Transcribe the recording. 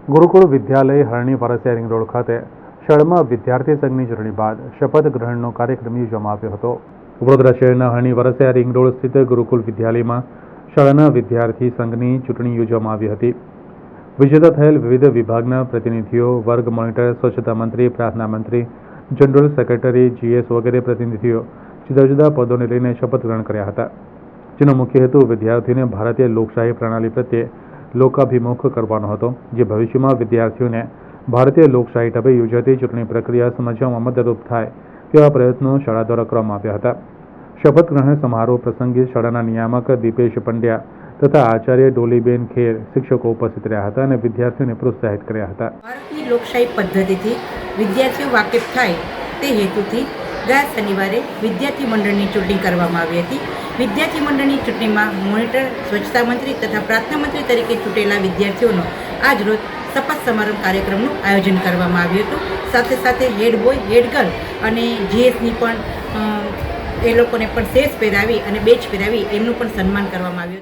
ગુરુકુળ વિદ્યાલય હરણી પરસિયા ring road ખાતે શાળામાં વિદ્યાર્થી સંઘની ચૂંટણી બાદ શપથ ગ્રહણનો કાર્યક્રમ યોજવામાં આવ્યો હતો। વડોદરા શહેરના હરણી પરસિયા રિંગ રોડ સ્થિત ગુરુકુળ વિદ્યાલયમાં શાળાના વિદ્યાર્થી સંઘની ચૂંટણી યોજવામાં આવી હતી। વિજેતા થયેલ વિવિધ વિભાગના પ્રતિનિધિઓ, વર્ગ મોનિટર, સ્વચ્છતા મંત્રી, પ્રાર્થના મંત્રી, જનરલ સેક્રેટરી, જીએસ વગેરે પ્રતિનિધિઓ જુદા જુદા પદોને લઈને શપથ ગ્રહણ કર્યા હતા, જેનો મુખ્ય હેતુ વિદ્યાર્થીઓને ભારતીય લોકશાહી પ્રણાલી પ્રત્યે લોકાભિમુખ કરવાનો હતો, જે ભવિષ્યમાં વિદ્યાર્થીઓને ભારતીય લોકશાહી ઢબે યોજાતી ચૂંટણી પ્રક્રિયા સમજવામાં મદદરૂપ થાય તેવા પ્રયત્નો શાળા દ્વારા કરવામાં આવ્યા હતા। શપથ ગ્રહણ સમારોહ પ્રસંગે શાળાના નિયામક દીપેશ પંડ્યા તથા આચાર્ય ડોલીબેન ખેર શિક્ષકો ઉપસ્થિત રહ્યા હતા અને વિદ્યાર્થીઓને પ્રોત્સાહિત કર્યા હતા। ભારતની લોકશાહી પદ્ધતિથી વિદ્યાર્થીઓ વાકેફ થાય તે હેતુથી ગયા શનિવારે વિદ્યાર્થી મંડળની ચૂંટણી કરવામાં આવી હતી। વિદ્યાર્થી મંડળની ચૂંટણીમાં મોનિટર, સ્વચ્છતા મંત્રી તથા પ્રાર્થના મંત્રી તરીકે ચૂંટેલા વિદ્યાર્થીઓનો આજરોજ શપથ સમારંભ કાર્યક્રમનું આયોજન કરવામાં આવ્યું હતું। સાથે સાથે હેડ બોય, હેડ ગર્લ અને જીએસની પણ એ લોકોને પણ સેસ પહેરાવી અને બેચ પહેરાવી એમનું પણ સન્માન કરવામાં આવ્યું હતું।